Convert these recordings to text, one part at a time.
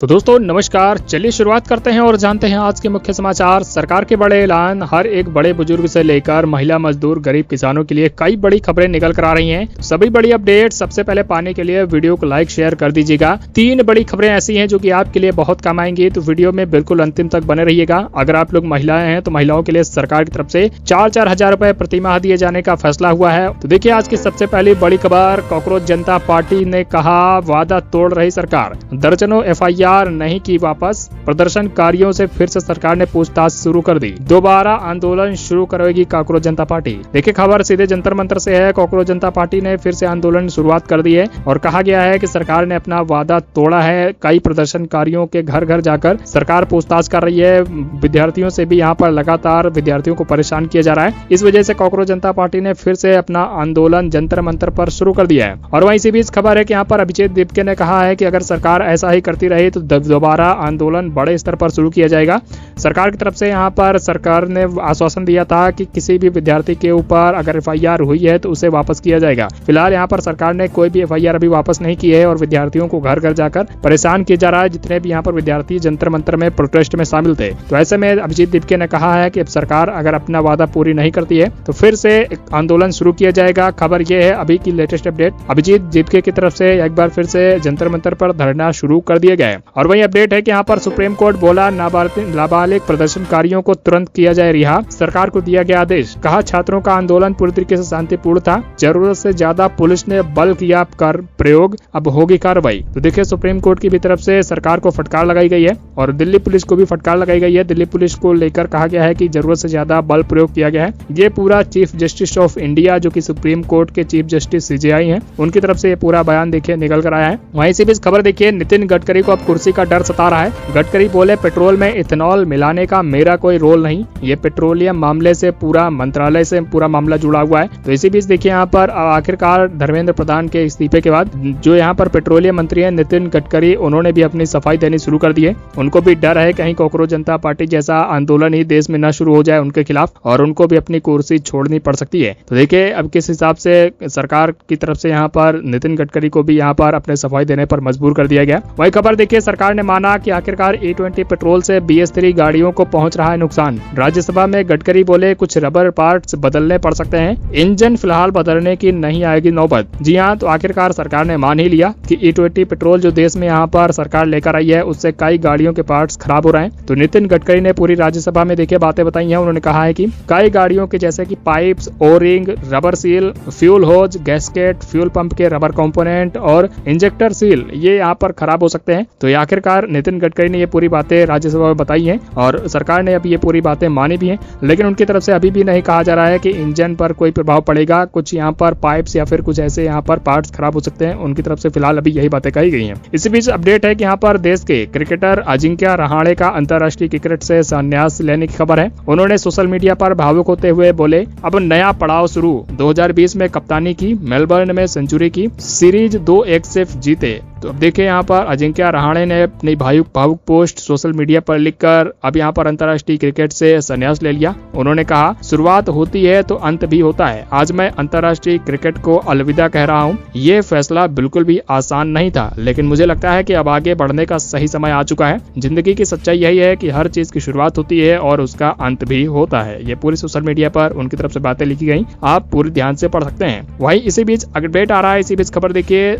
तो दोस्तों नमस्कार, चलिए शुरुआत करते हैं और जानते हैं आज के मुख्य समाचार। सरकार के बड़े ऐलान, हर एक बड़े बुजुर्ग से लेकर महिला, मजदूर, गरीब किसानों के लिए कई बड़ी खबरें निकल कर आ रही हैं। सभी बड़ी अपडेट सबसे पहले पाने के लिए वीडियो को लाइक शेयर कर दीजिएगा। 3 बड़ी खबरें ऐसी हैं जो कि आपके लिए बहुत काम आएंगी, तो वीडियो में बिल्कुल अंतिम तक बने रहिएगा। अगर आप लोग महिलाएं हैं तो महिलाओं के लिए सरकार की तरफ से 4-4 हजार रुपए प्रति माह दिए जाने का फैसला हुआ है। तो देखिए आज की सबसे पहली बड़ी खबर, कांग्रेस जनता पार्टी ने कहा वादा तोड़ रही सरकार, दर्जनों FIR नहीं की वापस, प्रदर्शनकारियों से फिर से सरकार ने पूछताछ शुरू कर दी, दोबारा आंदोलन शुरू करेगी कांग्रेस जनता पार्टी। देखिए खबर सीधे जंतर मंतर से है। कांग्रेस जनता पार्टी ने फिर से आंदोलन शुरुआत कर दी है और कहा गया है कि सरकार ने अपना वादा तोड़ा है। कई प्रदर्शनकारियों के घर घर जाकर सरकार पूछताछ कर रही है। विद्यार्थियों से भी यहाँ पर लगातार विद्यार्थियों को परेशान किया जा रहा है। इस वजह से कांग्रेस जनता पार्टी ने फिर से अपना आंदोलन जंतर मंतर पर शुरू कर दिया है। और वहीं इसी बीच खबर है कि यहाँ पर अभिजीत दीपके ने कहा है कि अगर सरकार ऐसा ही करती रही तो दोबारा आंदोलन बड़े स्तर पर शुरू किया जाएगा। सरकार की तरफ से यहाँ पर सरकार ने आश्वासन दिया था कि किसी भी विद्यार्थी के ऊपर अगर FIR हुई है तो उसे वापस किया जाएगा। फिलहाल यहाँ पर सरकार ने कोई भी FIR अभी वापस नहीं की है और विद्यार्थियों को घर घर जाकर परेशान किया जा रहा है, जितने भी यहाँ पर विद्यार्थी जंतर मंतर में प्रोटेस्ट में शामिल थे। तो ऐसे में अभिजीत दीपके ने कहा है कि अब सरकार अगर अपना वादा पूरी नहीं करती है तो फिर से आंदोलन शुरू किया जाएगा। खबर यह है अभी की लेटेस्ट अपडेट, अभिजीत दीपके की तरफ से एक बार फिर से जंतर मंतर पर धरना शुरू कर दिया गया है। और वही अपडेट है कि यहाँ पर सुप्रीम कोर्ट बोला नाबालिग प्रदर्शनकारियों को तुरंत किया जाए रिहा, सरकार को दिया गया आदेश। कहा छात्रों का आंदोलन पूरी तरीके से शांतिपूर्ण था, जरूरत से ज्यादा पुलिस ने बल किया कर प्रयोग, अब होगी कार्रवाई। तो देखिए सुप्रीम कोर्ट की भी तरफ से सरकार को फटकार लगाई गई है और दिल्ली पुलिस को भी फटकार लगाई गई है। दिल्ली पुलिस को लेकर कहा गया है कि जरूरत से ज्यादा बल प्रयोग किया गया है। ये पूरा चीफ जस्टिस ऑफ इंडिया जो कि सुप्रीम कोर्ट के चीफ जस्टिस CJI हैं, उनकी तरफ से ये पूरा बयान देखिए निकल कर आया है। वहीं से भी खबर देखिए, नितिन गडकरी को अब कुर्सी का डर सता रहा है। गडकरी बोले पेट्रोल में इथेनॉल मिलाने का मेरा कोई रोल नहीं, ये पेट्रोलियम मामले से पूरा मंत्रालय से पूरा मामला जुड़ा हुआ है। तो इसी बीच देखिए यहाँ पर आखिरकार धर्मेंद्र प्रधान के इस्तीफे के बाद जो यहाँ पर पेट्रोलियम मंत्री है नितिन गडकरी, उन्होंने भी अपनी सफाई देनी शुरू कर दी है। उनको भी डर है कहीं कांग्रेस जनता पार्टी जैसा आंदोलन ही देश में न शुरू हो जाए उनके खिलाफ और उनको भी अपनी कुर्सी छोड़नी पड़ सकती है। तो देखिए अब किस हिसाब से सरकार की तरफ से यहाँ पर नितिन गडकरी को भी यहाँ पर अपने सफाई देने पर मजबूर कर दिया गया। वही खबर देखिए, सरकार ने माना कि आखिरकार E20 पेट्रोल से BS3 गाड़ियों को पहुंच रहा है नुकसान। राज्यसभा में गडकरी बोले कुछ रबर पार्ट्स बदलने पड़ सकते हैं, इंजन फिलहाल बदलने की नहीं आएगी नौबत। जी हाँ, तो आखिरकार सरकार ने मान ही लिया कि E20 पेट्रोल जो देश में यहाँ पर सरकार लेकर आई है उससे कई गाड़ियों के पार्ट्स खराब हो रहे हैं। तो नितिन गडकरी ने पूरी राज्यसभा में देखिए बातें बताई हैं। उन्होंने कहा है कि कई गाड़ियों के जैसे कि pipes, O ring, rubber seal, fuel hose, gasket, fuel pump के रबर कंपोनेंट और इंजेक्टर सील ये यहाँ पर खराब हो सकते हैं। तो आखिरकार नितिन गडकरी ने ये पूरी बातें राज्यसभा में बताई हैं और सरकार ने अभी ये पूरी बातें मानी भी हैं, लेकिन उनकी तरफ से अभी भी नहीं कहा जा रहा है कि इंजन पर कोई प्रभाव पड़ेगा, कुछ यहाँ पर पाइप्स या फिर कुछ ऐसे यहाँ पर पार्ट्स खराब हो सकते हैं। उनकी तरफ से फिलहाल अभी यही बातें कही गई हैं। इसी बीच अपडेट है कि यहाँ पर देश के क्रिकेटर अजिंक्य रहाणे का अंतर्राष्ट्रीय क्रिकेट से संन्यास लेने की खबर है। उन्होंने सोशल मीडिया पर भावुक होते हुए बोले अब नया पड़ाव शुरू, 2020 में कप्तानी की, मेलबर्न में सेंचुरी की, सीरीज 2-1 से जीते। तो अब देखिए यहाँ पर अजिंक्य रहाणे ने अपनी भावुक पोस्ट सोशल मीडिया पर लिखकर अब यहाँ पर अंतर्राष्ट्रीय क्रिकेट से संन्यास ले लिया। उन्होंने कहा शुरुआत होती है तो अंत भी होता है, आज मैं अंतर्राष्ट्रीय क्रिकेट को अलविदा कह रहा हूँ। ये फैसला बिल्कुल भी आसान नहीं था, लेकिन मुझे लगता है कि अब आगे बढ़ने का सही समय आ चुका है। जिंदगी की सच्चाई यही है कि हर चीज की शुरुआत होती है और उसका अंत भी होता है। ये पूरी सोशल मीडिया पर उनकी तरफ से बातें लिखी गई, आप पूरी ध्यान से पढ़ सकते हैं। वहीं इसी बीच अपडेट आ रहा है, इसी बीच खबर देखिए,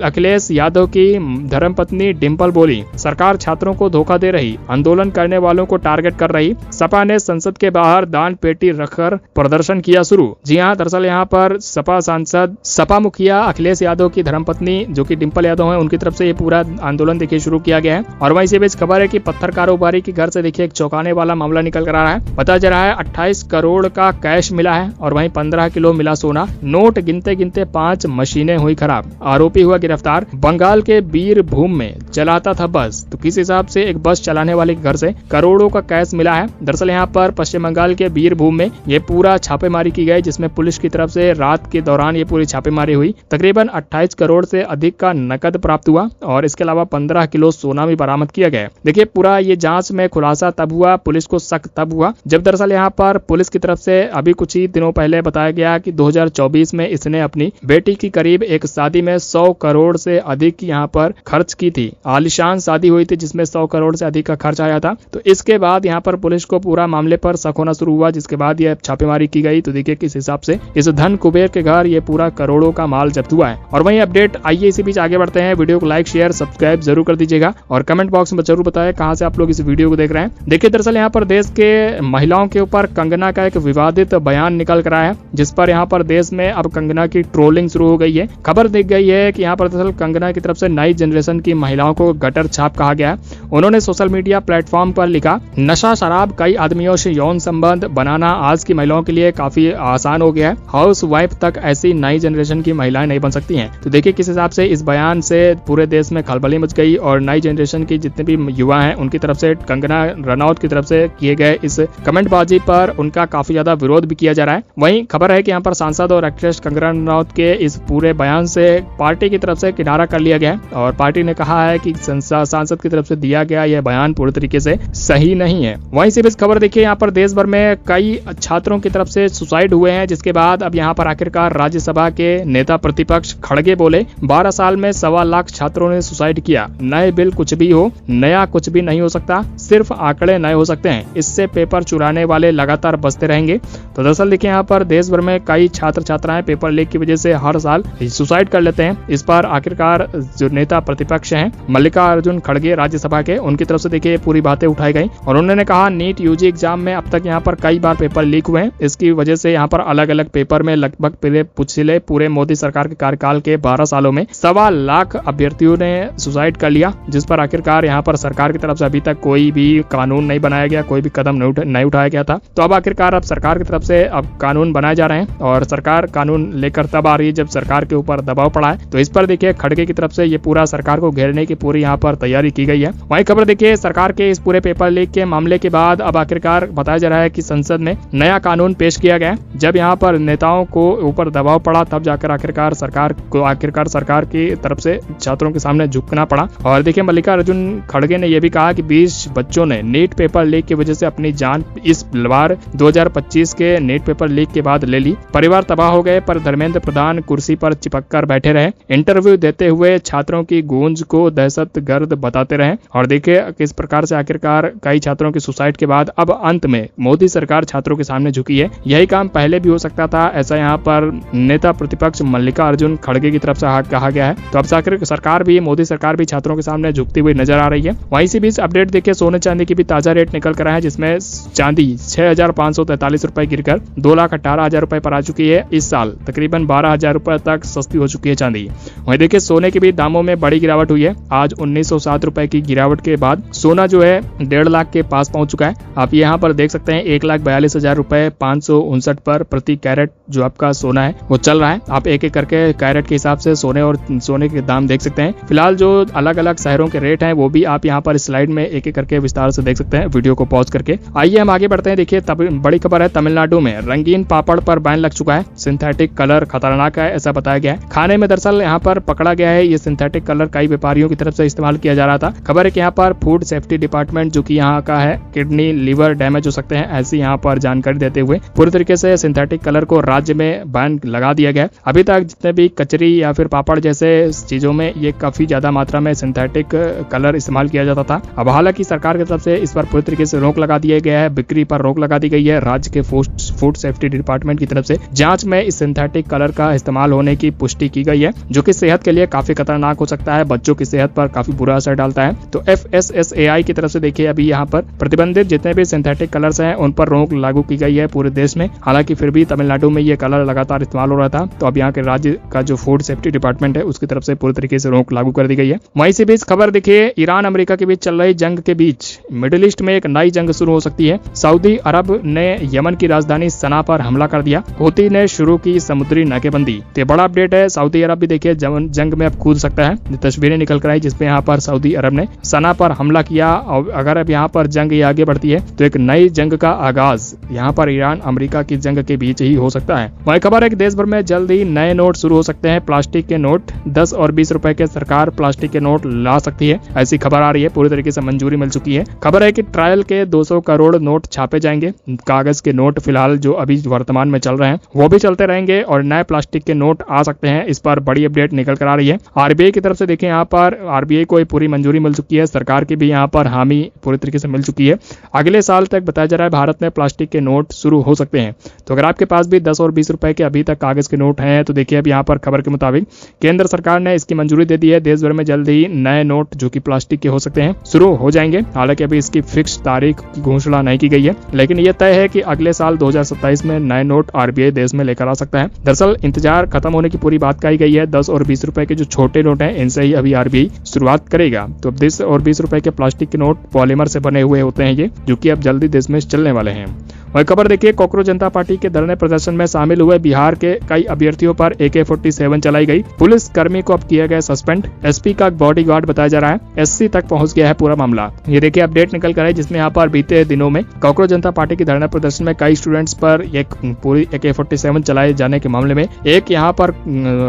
अखिलेश यादव की धर्मपत्नी डिंपल बोली सरकार छात्रों को धोखा दे रही, आंदोलन करने वालों को टारगेट कर रही, सपा ने संसद के बाहर दान पेटी रखकर प्रदर्शन किया शुरू। जी हां, दरअसल यहां पर सपा सांसद, सपा मुखिया अखिलेश यादव की धर्मपत्नी जो कि डिंपल यादव है, उनकी तरफ से ये पूरा आंदोलन देखिए शुरू किया गया है। और वहीं से बीच खबर है कि पत्थर कारोबारी के घर से देखिए एक चौंकाने वाला मामला निकल कर आ रहा है। पता चल रहा है 28 करोड़ का कैश मिला है और वहीं 15 किलो मिला सोना, नोट गिनते गिनते 5 मशीनें हुई खराब, आरोपी हुआ गिरफ्तार। बंगाल के बीरभूम में चलाता था बस, तो किस हिसाब से एक बस चलाने वाले के घर से करोड़ों का कैश मिला है। दरअसल यहाँ पर पश्चिम बंगाल के बीरभूम में ये पूरा छापेमारी की गई, जिसमें पुलिस की तरफ से रात के दौरान ये पूरी छापेमारी हुई। तकरीबन 28 करोड़ से अधिक का नकद प्राप्त हुआ और इसके अलावा 15 किलो सोना भी बरामद किया गया। देखिए पूरा ये जांच में खुलासा तब हुआ, पुलिस को शक तब हुआ जब दरअसल यहाँ पर पुलिस की तरफ से अभी कुछ ही दिनों पहले बताया गया कि 2024 में इसने अपनी बेटी की करीब एक शादी में 100 करोड़ से अधिक की यहाँ पर खर्च की थी। आलीशान शादी हुई थी जिसमें 100 करोड़ से अधिक का खर्च आया था। तो इसके बाद यहाँ पर पुलिस को पूरा मामले पर शक होना शुरू हुआ, जिसके बाद यह छापेमारी की गई। तो देखिए किस हिसाब से इस धन कुबेर के घर ये पूरा करोड़ों का माल जब्त हुआ है। और वहीं अपडेट आइए इसी बीच आगे बढ़ते हैं। वीडियो को लाइक शेयर सब्सक्राइब जरूर कर दीजिएगा और कमेंट बॉक्स में जरूर बताएं कहां से आप लोग इस वीडियो को देख रहे हैं। देखिए दरअसल यहाँ पर देश के महिलाओं के ऊपर कंगना का एक विवादित बयान निकल कर आया है, जिस पर यहाँ पर देश में अब कंगना की ट्रोलिंग शुरू हो गई है। खबर दिख गई है कि यहाँ पर दरअसल कंगना की तरफ से नई जनरेशन की महिलाओं को गटर छाप कहा गया है। उन्होंने सोशल मीडिया प्लेटफॉर्म पर लिखा, नशा शराब कई आदमियों से यौन संबंध बनाना आज की महिलाओं के लिए काफी आसान हो गया है। हाउस वाइफ तक ऐसी नई जनरेशन की महिलाएं नहीं बन सकती हैं। तो देखिए किस हिसाब से इस बयान से पूरे देश में खलबली मच गई और नई जनरेशन की जितने भी युवा हैं उनकी तरफ से कंगना रनौत की तरफ से किए गए इस कमेंटबाजी पर उनका काफी ज्यादा विरोध भी किया जा रहा है। वहीं खबर है कि यहाँ पर सांसद और एक्ट्रेस कंगना रनौत के इस पूरे बयान से पार्टी की तरफ से किनारा कर लिया गया और पार्टी ने कहा है कि सांसद की तरफ से दिया गया यह बयान पूरी तरीके से सही नहीं है। वहीं से इस खबर देखिए यहाँ पर देश भर में कई छात्रों की तरफ से सुसाइड हुए हैं, जिसके बाद अब यहाँ पर आखिरकार राज्यसभा के नेता प्रतिपक्ष खड़गे बोले 12 साल में 1.25 लाख छात्रों ने सुसाइड किया। नए बिल कुछ भी हो, नया कुछ भी नहीं हो सकता, सिर्फ आंकड़े नए हो सकते हैं। इससे पेपर चुराने वाले लगातार बचते रहेंगे। तो दरअसल देखिए यहाँ पर देश भर में कई छात्र छात्राएं पेपर लीक की वजह से हर साल सुसाइड कर लेते हैं। इस पर आखिरकार जो नेता प्रतिपक्ष हैं मल्लिकार्जुन खड़गे राज्यसभा के, उनकी तरफ से देखिए पूरी बातें उठाई गई और उन्होंने कहा नीट यूजी एग्जाम में अब तक यहाँ पर कई बार पेपर लीक हुए हैं। इसकी वजह से यहाँ पर अलग अलग पेपर में लगभग पिछले पूरे मोदी सरकार के कार्यकाल के 12 सालों में 1.25 लाख अभ्यर्थियों ने सुसाइड कर लिया, जिस पर आखिरकार यहाँ पर सरकार की तरफ से अभी तक कोई भी कानून नहीं बनाया गया, कोई भी कदम नहीं उठाया गया था। तो अब आखिरकार अब सरकार की तरफ से अब कानून बनाए जा रहे हैं और सरकार कानून लेकर तब आ रही है जब सरकार के ऊपर दबाव पड़ा है। तो इस पर देखिए खड़गे की तरफ से ये पूरा सरकार को घेरने की पूरी यहाँ पर तैयारी की गई है। वहीं खबर देखिए सरकार के इस पूरे पेपर लीक के मामले के बाद अब आखिरकार बताया जा रहा है कि संसद में नया कानून पेश किया गया। जब यहाँ पर नेताओं को ऊपर दबाव पड़ा तब जाकर आखिरकार सरकार की तरफ से छात्रों के सामने झुकना पड़ा। और देखिए मल्लिकार्जुन खड़गे ने यह भी कहा कि 20 बच्चों ने नीट पेपर लीक की वजह से अपनी जान इस बार 2025 के नीट पेपर लीक के बाद ले ली। परिवार तबाह हो गए पर धर्मेंद्र प्रधान कुर्सी पर चिपक कर बैठे रहे। इंटरव्यू देते हुए छात्रों की गूंज को दहशतगर्द बताते रहे। और देखिए किस प्रकार से आखिरकार कई छात्रों की सुसाइड के बाद अब अंत में मोदी सरकार छात्रों के सामने झुकी है। यही काम पहले भी हो सकता था, ऐसा यहाँ पर नेता प्रतिपक्ष मल्लिकार्जुन खड़गे की तरफ से कहा गया है। तो अब मोदी सरकार भी छात्रों के सामने झुकती हुई नजर आ रही है। वहीं से बीच अपडेट देखिए सोने चांदी की भी ताजा रेट निकल कर आया है, जिसमें चांदी 6,543 रुपए गिरकर 2,18,000 रुपए पर आ चुकी है। इस साल तकरीबन 12,000 रुपए तक सस्ती हो चुकी है चांदी। वहीं देखिए सोने के भी दामों में बड़ी गिरावट हुई है। आज 1907 रुपए की गिरावट के बाद सोना जो है 1.5 लाख के पास पहुंच चुका है। आप यहाँ पर देख सकते हैं 1,42,000 रुपए 559 पर प्रति कैरेट जो आपका सोना है वो चल रहा है। आप एक एक करके कैरेट के हिसाब से सोने के दाम देख सकते हैं। फिलहाल जो अलग अलग शहरों के रेट हैं वो भी आप यहाँ पर स्लाइड में एक एक करके विस्तार से देख सकते हैं वीडियो को पॉज करके। आइए हम आगे बढ़ते हैं। देखिए बड़ी खबर है, तमिलनाडु में रंगीन पापड़ पर बैन लग चुका है। सिंथेटिक कलर खतरनाक है ऐसा बताया गया है। खाने में दरअसल यहाँ पर पकड़ा गया है ये सिंथेटिक कलर कई व्यापारियों की तरफ से इस्तेमाल किया जा रहा था। खबर है कि यहाँ पर फूड सेफ्टी डिपार्टमेंट जो कि यहाँ का है किडनी लिवर डैमेज हो सकते हैं ऐसी यहाँ पर जानकारी देते हुए पूरी तरीके से सिंथेटिक कलर को राज्य में बैन लगा दिया गया। अभी तक जितने भी कचरी या फिर पापड़ जैसे चीजों में ये काफी ज्यादा मात्रा में सिंथेटिक कलर इस्तेमाल किया जाता था। अब हालांकि सरकार की तरफ से इस पर पूरी तरीके से रोक लगा दिया गया है, बिक्री पर रोक लगा दी गई है। राज्य के फूड सेफ्टी डिपार्टमेंट की तरफ से जांच में इस सिंथेटिक कलर का इस्तेमाल होने की पुष्टि की गई है, जो कि सेहत के लिए काफी खतरनाक हो सकता है, बच्चों की सेहत पर काफी बुरा असर डालता है। तो FSSAI की तरफ से देखिए अभी यहाँ पर प्रतिबंधित जितने भी सिंथेटिक कलर्स हैं उन पर रोक लागू की गई है पूरे देश में। हालांकि फिर भी तमिलनाडु में ये कलर लगातार इस्तेमाल हो रहा था, तो अब यहाँ के राज्य का जो फूड सेफ्टी डिपार्टमेंट है उसकी तरफ से पूरी तरीके से रोक लागू कर दी गई है। वहीं से बीच खबर देखिए ईरान अमेरिका के बीच चल रही जंग के बीच मिडिल ईस्ट में एक नई जंग शुरू हो सकती है। सऊदी अरब ने यमन की राजधानी सना पर हमला कर दिया। हूती ने शुरू की समुद्री नाकेबंदी। तो बड़ा अपडेट है, सऊदी अरब भी देखिए जंग में अब कूद सकता है। तस्वीरें निकल कर आई जिसमें यहाँ पर सऊदी अरब ने सना सना पर हमला किया और अगर अब यहाँ पर जंग ये आगे बढ़ती है तो एक नई जंग का आगाज यहाँ पर ईरान अमेरिका की जंग के बीच ही हो सकता है। वही खबर है कि देश भर में जल्द ही नए नोट शुरू हो सकते हैं। प्लास्टिक के नोट 10 और 20 रुपए के सरकार प्लास्टिक के नोट ला सकती है, ऐसी खबर आ रही है। पूरी तरीके से मंजूरी मिल चुकी है। खबर है कि ट्रायल के 200 करोड़ नोट छापे जाएंगे। कागज के नोट फिलहाल जो अभी वर्तमान में चल रहे हैं वो भी चलते रहेंगे और नए प्लास्टिक के नोट आ सकते हैं। इस पर बड़ी अपडेट निकल कर आ रही है। आरबीआई की तरफ से देखें, यहाँ पर आरबीआई को पूरी मंजूरी मिल चुकी है। सरकार की भी यहाँ पर हामी पूरी तरीके से मिल चुकी है। अगले साल तक बताया जा रहा है भारत में प्लास्टिक के नोट शुरू हो सकते हैं। तो अगर आपके पास भी 10 और 20 रुपए के अभी तक कागज के नोट हैं तो देखिए अब यहाँ पर खबर के मुताबिक केंद्र सरकार ने इसकी मंजूरी दे दी है। देश भर में जल्द ही नए नोट जो कि प्लास्टिक के हो सकते हैं शुरू हो जाएंगे। हालांकि अभी इसकी फिक्स तारीख की घोषणा नहीं की गई है, लेकिन यह तय है कि अगले साल 2027 में नए नोट आरबीआई देश में लेकर आ सकता है। दरअसल इंतजार खत्म होने की पूरी बात कही गई है। 10 और 20 रुपए के जो छोटे नोट हैं इनसे ही अभी आरबीआई शुरुआत करेगा। तो 10 और 20 रुपए के प्लास्टिक के नोट पॉलीमर से बने हुए होते हैं ये, जो कि अब जल्दी देश में चलने वाले हैं। वही खबर देखिए, कॉकरोच जनता पार्टी के धरने प्रदर्शन में शामिल हुए बिहार के कई अभ्यर्थियों पर AK-47 चलाई गई। पुलिस कर्मी को अब किया गया सस्पेंड। एसपी का बॉडीगार्ड बताया जा रहा है। एससी तक पहुंच गया है पूरा मामला। ये देखिए अपडेट निकल कर है, जिसमें यहाँ पर बीते दिनों में कॉकरोच जनता पार्टी के धरने प्रदर्शन में कई स्टूडेंट्स पर एक पूरी AK-47 चलाए जाने के मामले में एक यहाँ पर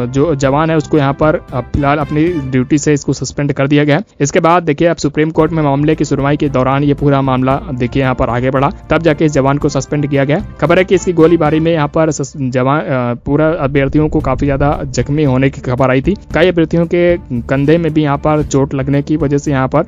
जो जवान है उसको यहाँ पर फिलहाल अपनी ड्यूटी से इसको सस्पेंड कर दिया गया। इसके बाद देखिए अब सुप्रीम कोर्ट में मामले की सुनवाई के दौरान ये पूरा मामला देखिए यहाँ पर आगे बढ़ा, तब जाके इस जवान को सस्पेंड किया गया। खबर है कि इसकी गोलीबारी में यहाँ पर जवान पूरा अभ्यर्थियों को काफी ज्यादा जख्मी होने की खबर आई थी। कई अभ्यर्थियों के कंधे में भी यहाँ पर चोट लगने की वजह से यहाँ पर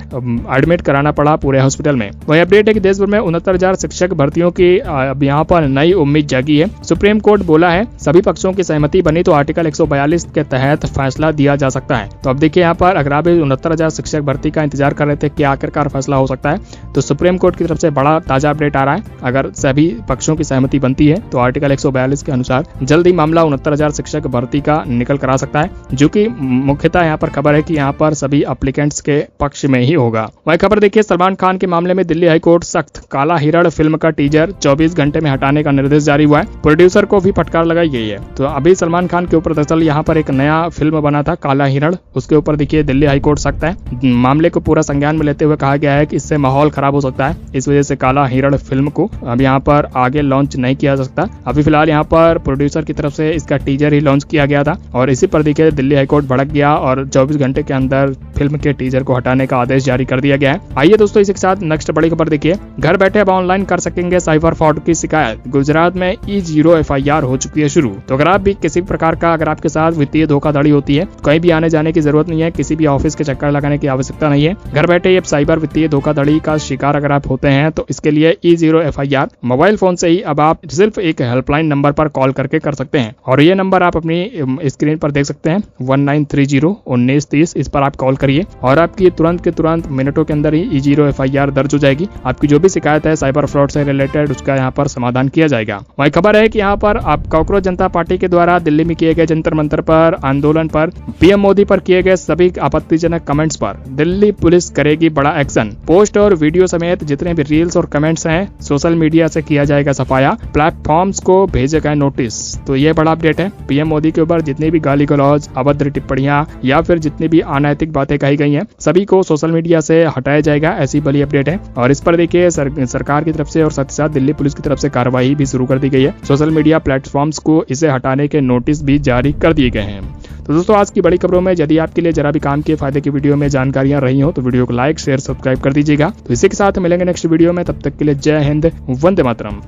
एडमिट कराना पड़ा पूरे हॉस्पिटल में। वही अपडेट है कि देश भर में 69,000 शिक्षक भर्तियों की अब यहाँ पर नई उम्मीद जागी है। सुप्रीम कोर्ट बोला है सभी पक्षों की सहमति बनी तो आर्टिकल 142 के तहत फैसला दिया जा सकता है। तो अब देखिए यहाँ पर अगर आप 69,000 शिक्षक भर्ती का इंतजार कर रहे थे कि आखिरकार फैसला हो सकता है, तो सुप्रीम कोर्ट की तरफ से बड़ा ताजा अपडेट आ रहा है। अगर सभी पक्षों की सहमति बनती है तो आर्टिकल 142 के अनुसार जल्द ही मामला 69,000 शिक्षक भर्ती का निकल कर आ सकता है, जो कि मुख्यतः यहाँ पर खबर है कि यहाँ पर सभी एप्लीकेंट्स के पक्ष में ही होगा। वही खबर देखिए, सलमान खान के मामले में दिल्ली हाईकोर्ट सख्त। काला हिरण फिल्म का टीजर 24 घंटे में हटाने का निर्देश जारी हुआ है। प्रोड्यूसर को भी फटकार लगाई गई है। तो अभी सलमान खान के ऊपर दरअसल यहाँ पर एक नया फिल्म बना था काला हिरण, उसके ऊपर देखिए दिल्ली हाईकोर्ट सख्त है। मामले को पूरा संज्ञान में लेते हुए कहा गया है कि इससे माहौल खराब हो सकता है। इस वजह से काला हिरण फिल्म को अब यहाँ पर आगे लॉन्च नहीं किया जा सकता। अभी फिलहाल यहाँ पर प्रोड्यूसर की तरफ से इसका टीजर ही लॉन्च किया गया था और इसी पर देखिए दिल्ली हाईकोर्ट भड़क गया और 24 घंटे के अंदर फिल्म के टीजर को हटाने का आदेश जारी कर दिया गया है। आइए दोस्तों इसी के साथ नेक्स्ट बड़ी खबर देखिए, घर बैठे अब ऑनलाइन कर सकेंगे साइबर फ्रॉड की शिकायत। गुजरात में E0 FIR हो चुकी है शुरू। तो अगर आप भी किसी प्रकार का अगर आपके साथ वित्तीय धोखाधड़ी होती है, कहीं भी आने जाने की जरूरत नहीं है, किसी भी ऑफिस के चक्कर लगाने की आवश्यकता नहीं है। घर बैठे अब साइबर वित्तीय धोखाधड़ी का शिकार अगर आप होते हैं तो इसके लिए E0 FIR मोबाइल फोन से ही अब आप सिर्फ एक हेल्पलाइन नंबर पर कॉल करके कर सकते हैं और ये नंबर आप अपनी स्क्रीन पर देख सकते हैं 1930-1930। इस पर आप कॉल करिए और आपकी तुरंत के तुरंत मिनटों के अंदर ही E0 FIR दर्ज हो जाएगी। आपकी जो भी शिकायत है साइबर फ्रॉड से रिलेटेड उसका यहाँ पर समाधान किया जाएगा। वही खबर है कि यहाँ पर आप कॉकरोच जनता पार्टी के द्वारा दिल्ली में किए गए जंतर मंतर पर आंदोलन पर पीएम मोदी पर किए गए सभी आपत्तिजनक कमेंट्स पर दिल्ली पुलिस करेगी बड़ा एक्शन। पोस्ट और वीडियो समेत जितने भी रील्स और कमेंट्स हैं सोशल मीडिया से किया जाएगा सफाया। प्लेटफॉर्म्स को भेजे गए नोटिस। तो ये बड़ा अपडेट है। पीएम मोदी के ऊपर जितनी भी गाली गलौज, अभद्र टिप्पणियां या फिर जितनी भी अनैतिक बातें कही गई हैं सभी को सोशल मीडिया से हटाया जाएगा, ऐसी बड़ी अपडेट है। और इस पर देखिए सरकार की तरफ से और साथ ही साथ दिल्ली पुलिस की तरफ से कार्रवाई भी शुरू कर दी गई है। सोशल मीडिया प्लेटफॉर्म्स को इसे हटाने के नोटिस भी जारी कर दिए गए हैं। तो दोस्तों आज की बड़ी खबरों में यदि आपके लिए जरा भी काम के फायदे की वीडियो में जानकारियां रही हो तो वीडियो को लाइक शेयर सब्सक्राइब कर दीजिएगा। तो इसी के साथ मिलेंगे नेक्स्ट वीडियो में, तब तक के लिए जय हिंद, वंदे मातरम।